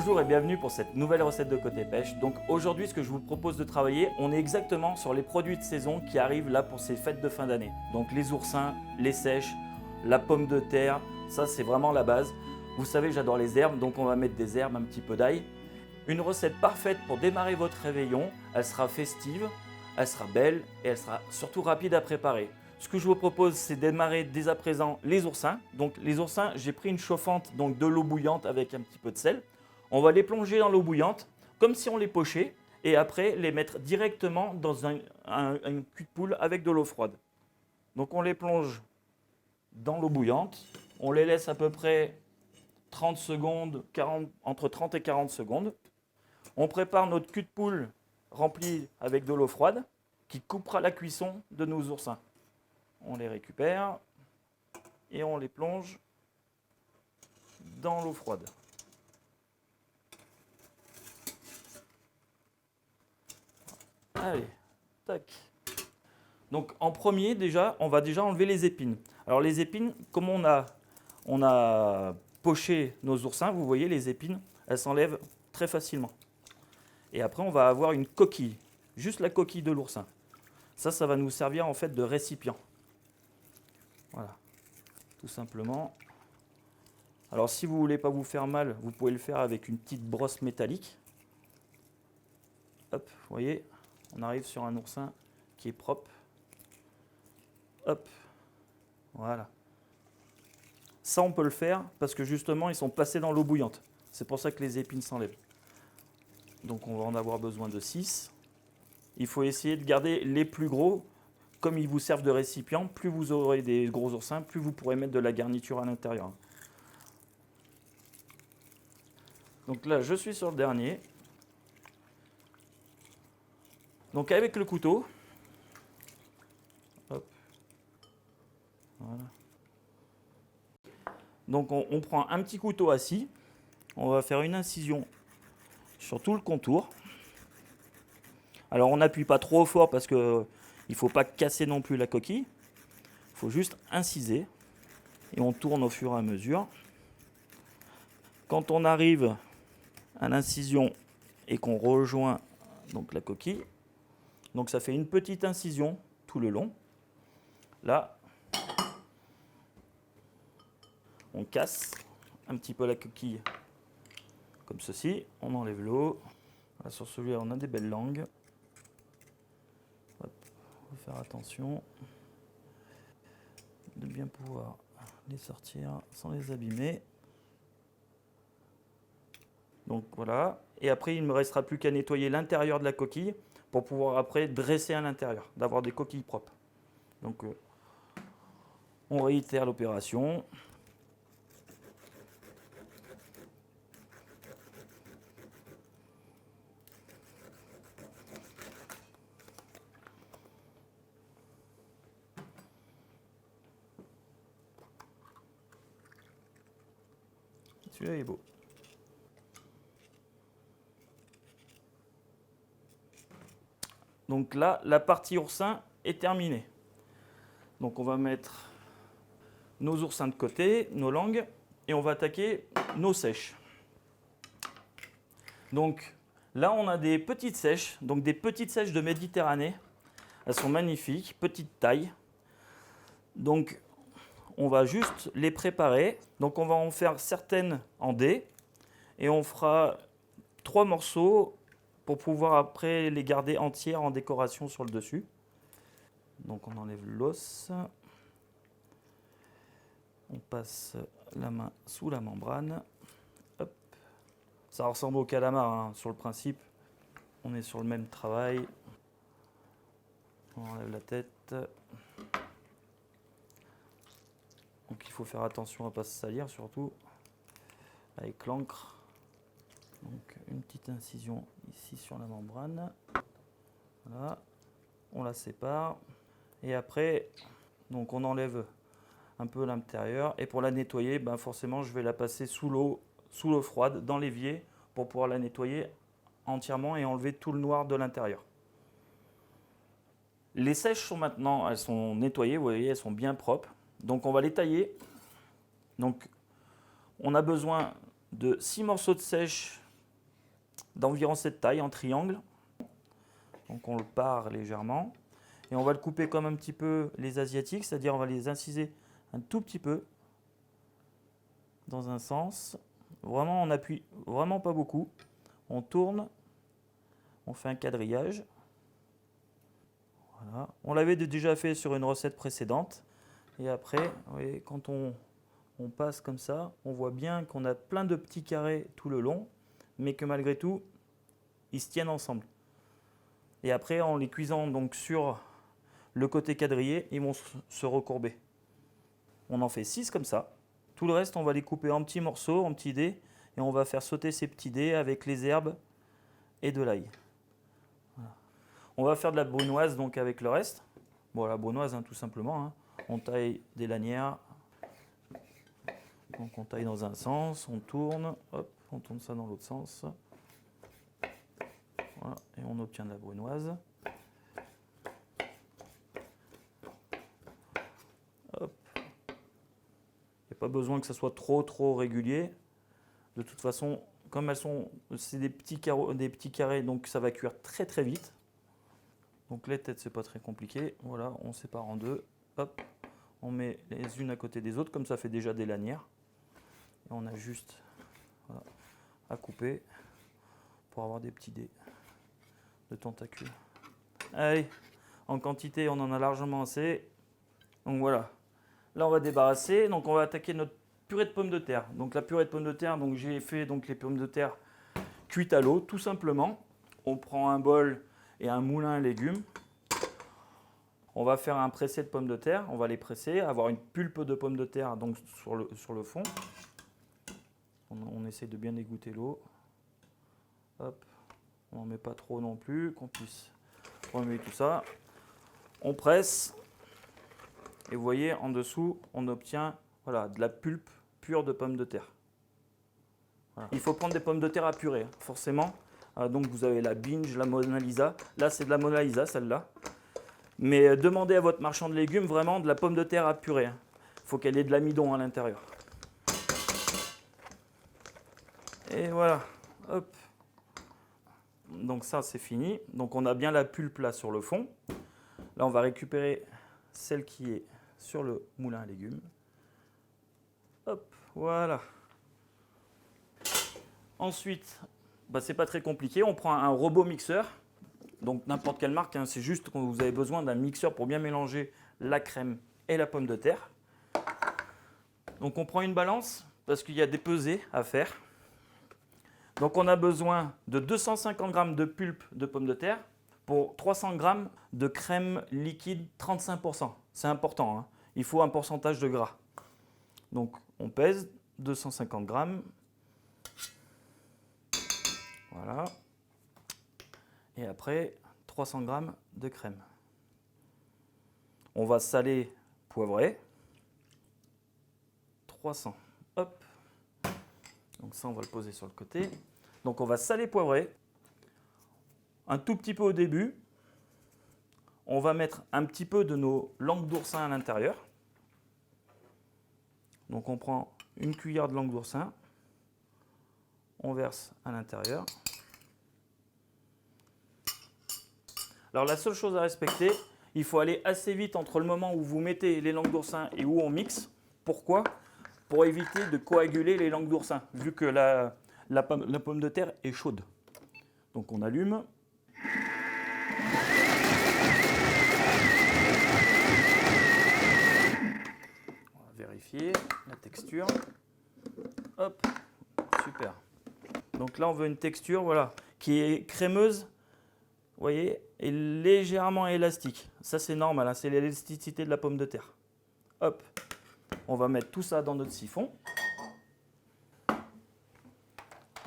Bonjour et bienvenue pour cette nouvelle recette de Côté Pêche. Donc aujourd'hui, ce que je vous propose de travailler, on est exactement sur les produits de saison qui arrivent là pour ces fêtes de fin d'année. Donc les oursins, les seiches, la pomme de terre, ça c'est vraiment la base. Vous savez, j'adore les herbes, donc on va mettre des herbes, un petit peu d'ail. Une recette parfaite pour démarrer votre réveillon. Elle sera festive, elle sera belle et elle sera surtout rapide à préparer. Ce que je vous propose, c'est de démarrer dès à présent les oursins. Donc les oursins, j'ai pris une chauffante, donc de l'eau bouillante avec un petit peu de sel. On va les plonger dans l'eau bouillante, comme si on les pochait, et après les mettre directement dans un cul de poule avec de l'eau froide. Donc on les plonge dans l'eau bouillante, on les laisse à peu près 30 secondes, entre 30 et 40 secondes. On prépare notre cul de poule rempli avec de l'eau froide qui coupera la cuisson de nos oursins. On les récupère et on les plonge dans l'eau froide. Allez, tac. Donc en premier déjà, on va déjà enlever les épines. Alors les épines, comme on a poché nos oursins, vous voyez les épines, elles s'enlèvent très facilement. Et après on va avoir une coquille, juste la coquille de l'oursin. Ça va nous servir en fait de récipient. Voilà, tout simplement. Alors si vous ne voulez pas vous faire mal, vous pouvez le faire avec une petite brosse métallique. Hop, vous voyez, on arrive sur un oursin qui est propre. Hop, voilà. Ça, on peut le faire parce que justement, ils sont passés dans l'eau bouillante. C'est pour ça que les épines s'enlèvent. Donc, on va en avoir besoin de 6. Il faut essayer de garder les plus gros. Comme ils vous servent de récipient, plus vous aurez des gros oursins, plus vous pourrez mettre de la garniture à l'intérieur. Donc là, je suis sur le dernier. Donc avec le couteau, hop, voilà. Donc on prend un petit couteau à scie, on va faire une incision sur tout le contour. Alors on n'appuie pas trop fort parce qu'il ne faut pas casser non plus la coquille. Il faut juste inciser et on tourne au fur et à mesure. Quand on arrive à l'incision et qu'on rejoint donc la coquille, donc ça fait une petite incision tout le long. Là, on casse un petit peu la coquille comme ceci. On enlève l'eau. Sur celui-là, on a des belles langues. Hop, faut faire attention de bien pouvoir les sortir sans les abîmer. Donc voilà. Et après, il ne me restera plus qu'à nettoyer l'intérieur de la coquille pour pouvoir après dresser à l'intérieur, d'avoir des coquilles propres. Donc on réitère l'opération. Celui-là est beau. Donc là, la partie oursin est terminée. Donc on va mettre nos oursins de côté, nos langues, et on va attaquer nos seiches. Donc là, on a des petites seiches, donc des petites seiches de Méditerranée. Elles sont magnifiques, petite taille. Donc on va juste les préparer. Donc on va en faire certaines en dés et on fera 3 morceaux pour pouvoir après les garder entières en décoration sur le dessus. Donc on enlève l'os. On passe la main sous la membrane. Hop. Ça ressemble au calamar hein, sur le principe. On est sur le même travail. On enlève la tête. Donc il faut faire attention à ne pas se salir surtout avec l'encre. Donc une petite incision ici sur la membrane. Voilà. On la sépare. Et après, donc on enlève un peu l'intérieur. Et pour la nettoyer, ben forcément je vais la passer sous l'eau froide, dans l'évier, pour pouvoir la nettoyer entièrement et enlever tout le noir de l'intérieur. Les seiches sont maintenant, elles sont nettoyées, vous voyez, elles sont bien propres. Donc on va les tailler. Donc on a besoin de 6 morceaux de seiche d'environ cette taille, en triangle. Donc on le pare légèrement. Et on va le couper comme un petit peu les asiatiques, c'est-à-dire on va les inciser un tout petit peu dans un sens. Vraiment, on appuie vraiment pas beaucoup. On tourne, on fait un quadrillage. Voilà. On l'avait déjà fait sur une recette précédente. Et après, vous voyez, quand on passe comme ça, on voit bien qu'on a plein de petits carrés tout le long, mais que malgré tout, ils se tiennent ensemble. Et après, en les cuisant donc sur le côté quadrillé, ils vont se recourber. On en fait 6 comme ça. Tout le reste, on va les couper en petits morceaux, en petits dés, et on va faire sauter ces petits dés avec les herbes et de l'ail. Voilà. On va faire de la brunoise donc avec le reste. Bon, la brunoise, hein, tout simplement. Hein. On taille des lanières. Donc on taille dans un sens, on tourne, hop, on tourne ça dans l'autre sens. Voilà, et on obtient de la brunoise. Hop. Il n'y a pas besoin que ça soit trop régulier. De toute façon, comme c'est des petits carrés, donc ça va cuire très vite. Donc les têtes, c'est pas très compliqué. Voilà, on sépare en deux. Hop, on met les unes à côté des autres, comme ça fait déjà des lanières. Et on a juste voilà, à couper pour avoir des petits dés de tentacules. Allez, en quantité, on en a largement assez. Donc voilà. Là, on va débarrasser. Donc on va attaquer notre purée de pommes de terre. Donc la purée de pommes de terre, donc j'ai fait donc les pommes de terre cuites à l'eau, tout simplement. On prend un bol et un moulin à légumes. On va faire un pressé de pommes de terre. On va les presser, avoir une pulpe de pommes de terre donc sur le fond. On essaie de bien égoutter l'eau. Hop. On n'en met pas trop non plus, qu'on puisse remuer tout ça. On presse. Et vous voyez, en dessous, on obtient voilà, de la pulpe pure de pommes de terre. Voilà. Il faut prendre des pommes de terre à purée, forcément. Donc vous avez la Binge, la Mona Lisa. Là, c'est de la Mona Lisa, celle-là. Mais demandez à votre marchand de légumes vraiment de la pomme de terre à purée. Il faut qu'elle ait de l'amidon à l'intérieur. Et voilà. Hop. Donc ça, c'est fini. Donc on a bien la pulpe là sur le fond. Là, on va récupérer celle qui est sur le moulin à légumes. Hop, voilà. Ensuite, c'est pas très compliqué. On prend un robot mixeur. Donc n'importe quelle marque, hein, c'est juste que vous avez besoin d'un mixeur pour bien mélanger la crème et la pomme de terre. Donc on prend une balance parce qu'il y a des pesées à faire. Donc on a besoin de 250 g de pulpe de pomme de terre pour 300 g de crème liquide 35%. C'est important, hein. Il faut un pourcentage de gras. Donc on pèse 250 g. Voilà. Et après 300 g de crème. On va saler, poivrer. 300. Hop. Donc ça, on va le poser sur le côté. Donc on va saler, poivrer. Un tout petit peu au début. On va mettre un petit peu de nos langues d'oursin à l'intérieur. Donc on prend une cuillère de langue d'oursin. On verse à l'intérieur. Alors la seule chose à respecter, il faut aller assez vite entre le moment où vous mettez les langues d'oursin et où on mixe. Pourquoi ? Pour éviter de coaguler les langues d'oursin, vu que la pomme de terre est chaude. Donc on allume. On va vérifier la texture. Hop, super. Donc là on veut une texture voilà, qui est crémeuse, vous voyez, et légèrement élastique. Ça c'est normal, hein, c'est l'élasticité de la pomme de terre. Hop. On va mettre tout ça dans notre siphon.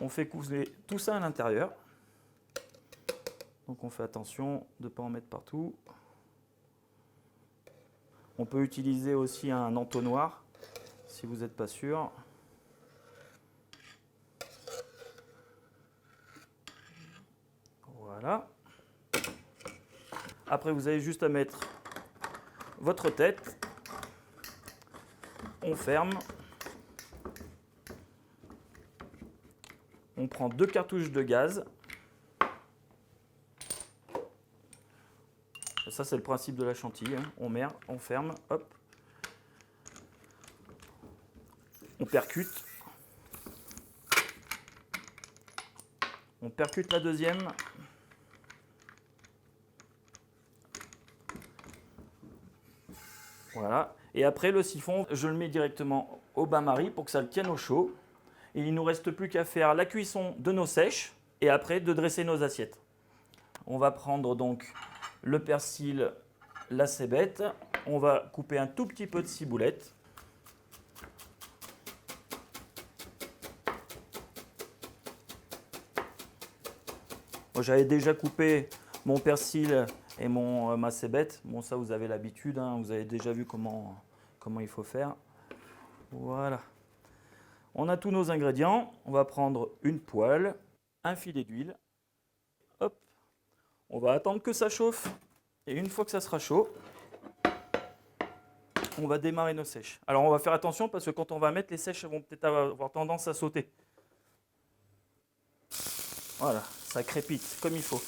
On fait couler tout ça à l'intérieur. Donc on fait attention de ne pas en mettre partout. On peut utiliser aussi un entonnoir si vous n'êtes pas sûr. Voilà. Après, vous avez juste à mettre votre tête. On ferme. on prend 2 cartouches de gaz. Ça, c'est le principe de la chantilly, hein. On met, on ferme, hop. On percute. On percute la deuxième. Voilà. Et après, le siphon, je le mets directement au bain-marie pour que ça le tienne au chaud. Et il ne nous reste plus qu'à faire la cuisson de nos sèches et après de dresser nos assiettes. On va prendre donc le persil, la cébette. On va couper un tout petit peu de ciboulette. J'avais déjà coupé mon persil et ma cébette. Bon, ça, vous avez l'habitude, hein, vous avez déjà vu comment il faut faire. Voilà. On a tous nos ingrédients. On va prendre une poêle, un filet d'huile. Hop. On va attendre que ça chauffe. Et une fois que ça sera chaud, on va démarrer nos sèches. Alors, on va faire attention parce que quand on va mettre, les sèches vont peut-être avoir tendance à sauter. Voilà, ça crépite comme il faut.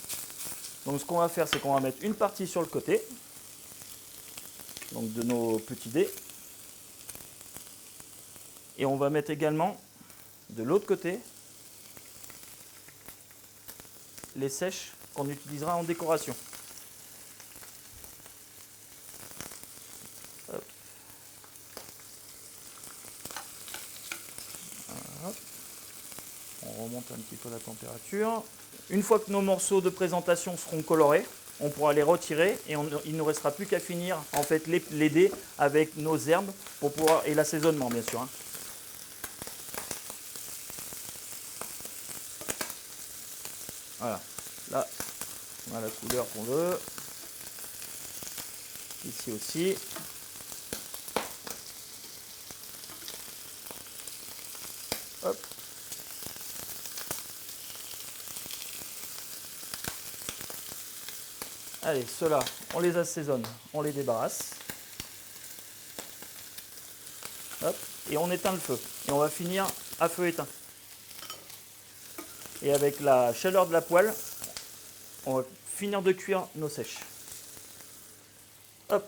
Donc ce qu'on va faire, c'est qu'on va mettre une partie sur le côté, donc de nos petits dés. Et on va mettre également de l'autre côté les sèches qu'on utilisera en décoration. Hop. Voilà. On remonte un petit peu la température. Une fois que nos morceaux de présentation seront colorés, on pourra les retirer et il ne nous restera plus qu'à finir en fait les dés avec nos herbes pour pouvoir, et l'assaisonnement bien sûr. Hein. Voilà, là on a la couleur qu'on veut. Ici aussi. Hop. Allez, ceux-là, on les assaisonne, on les débarrasse. Hop, et on éteint le feu. Et on va finir à feu éteint. Et avec la chaleur de la poêle, on va finir de cuire nos sèches. Hop,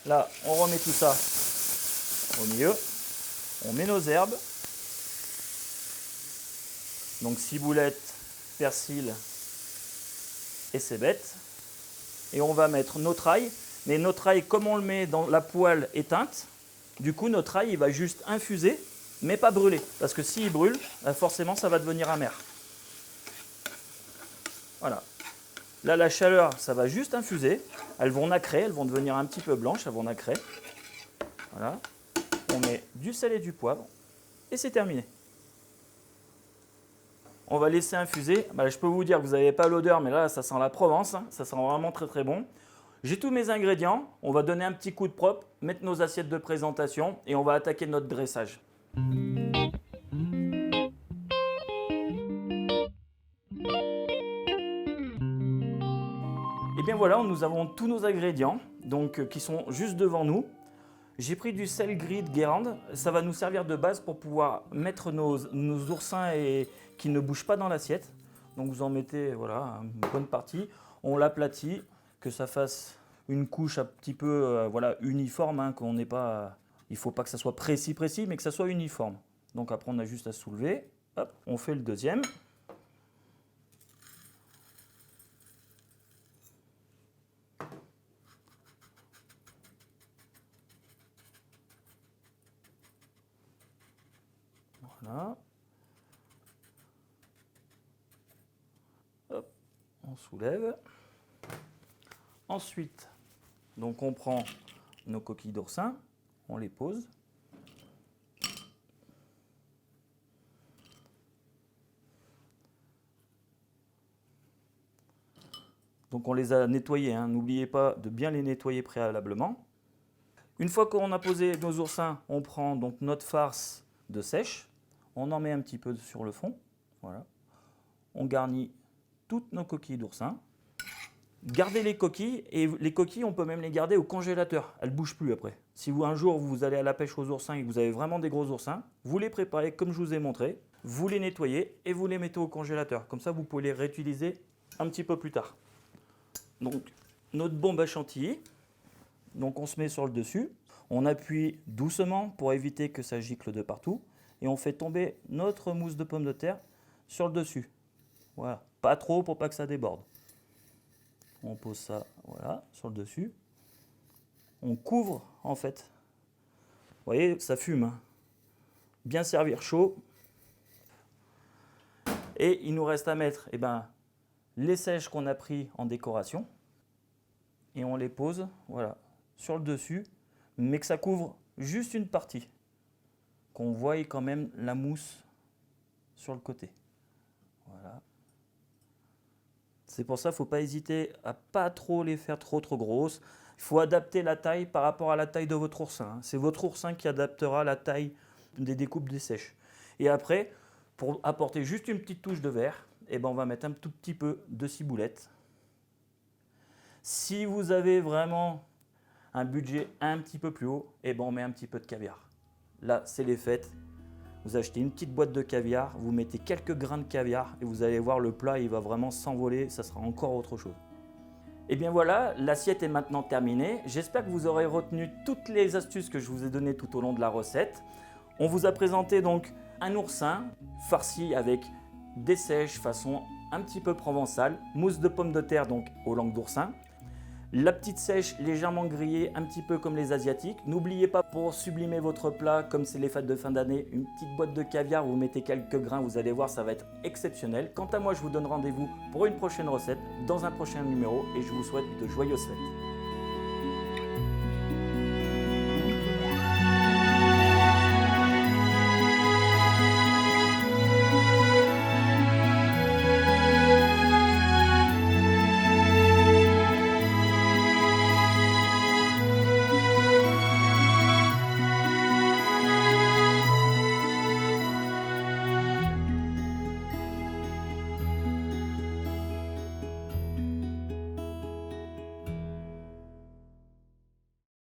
là, on remet tout ça au milieu. On met nos herbes. Donc ciboulette, persil et cébette. Et on va mettre notre ail, mais notre ail, comme on le met dans la poêle éteinte, du coup notre ail il va juste infuser, mais pas brûler, parce que s'il brûle, forcément ça va devenir amer. Voilà. Là la chaleur, ça va juste infuser, elles vont nacrer, elles vont devenir un petit peu blanches, elles vont nacrer. Voilà. On met du sel et du poivre, et c'est terminé. On va laisser infuser. Je peux vous dire que vous n'avez pas l'odeur, mais là, ça sent la Provence. Hein. Ça sent vraiment très très bon. J'ai tous mes ingrédients. On va donner un petit coup de propre, mettre nos assiettes de présentation et on va attaquer notre dressage. Et bien voilà, nous avons tous nos ingrédients donc, qui sont juste devant nous. J'ai pris du sel gris de Guérande. Ça va nous servir de base pour pouvoir mettre nos oursins qui ne bougent pas dans l'assiette. Donc vous en mettez voilà, une bonne partie. On l'aplatit, que ça fasse une couche un petit peu voilà, uniforme. Hein, qu'on n'ait pas, il ne faut pas que ça soit précis, mais que ça soit uniforme. Donc après on a juste à soulever. Hop, on fait le deuxième. Voilà. Hop, on soulève. Ensuite, donc on prend nos coquilles d'oursin, on les pose. Donc on les a nettoyés, hein. N'oubliez pas de bien les nettoyer préalablement. Une fois qu'on a posé nos oursins, on prend donc notre farce de sèche. On en met un petit peu sur le fond. Voilà. On garnit toutes nos coquilles d'oursin. Gardez les coquilles, et les coquilles, on peut même les garder au congélateur. Elles ne bougent plus après. Si un jour vous allez à la pêche aux oursins et que vous avez vraiment des gros oursins, vous les préparez comme je vous ai montré. vous les nettoyez et vous les mettez au congélateur. Comme ça, vous pouvez les réutiliser un petit peu plus tard. Donc, notre bombe à chantilly, donc on se met sur le dessus. On appuie doucement pour éviter que ça gicle de partout. Et on fait tomber notre mousse de pomme de terre sur le dessus. Voilà, pas trop pour pas que ça déborde. On pose ça, voilà, sur le dessus. On couvre en fait. Vous voyez, ça fume. Hein. Bien servir chaud. Et il nous reste à mettre les sèches qu'on a pris en décoration. Et on les pose, voilà, sur le dessus, mais que ça couvre juste une partie. Qu'on voie quand même la mousse sur le côté. Voilà. C'est pour ça qu'il ne faut pas hésiter à pas trop les faire trop grosses. Il faut adapter la taille par rapport à la taille de votre oursin. C'est votre oursin qui adaptera la taille des découpes des sèches. Et après, pour apporter juste une petite touche de vert, on va mettre un tout petit peu de ciboulette. Si vous avez vraiment un budget un petit peu plus haut, on met un petit peu de caviar. Là, c'est les fêtes. Vous achetez une petite boîte de caviar, vous mettez quelques grains de caviar et vous allez voir le plat, il va vraiment s'envoler, ça sera encore autre chose. Et bien voilà, l'assiette est maintenant terminée. J'espère que vous aurez retenu toutes les astuces que je vous ai données tout au long de la recette. On vous a présenté donc un oursin farci avec des sèches façon un petit peu provençale, mousse de pomme de terre donc aux langues d'oursin. La petite sèche légèrement grillée, un petit peu comme les asiatiques. N'oubliez pas, pour sublimer votre plat, comme c'est les fêtes de fin d'année, une petite boîte de caviar, vous mettez quelques grains, vous allez voir, ça va être exceptionnel. Quant à moi, je vous donne rendez-vous pour une prochaine recette, dans un prochain numéro, et je vous souhaite de joyeuses fêtes.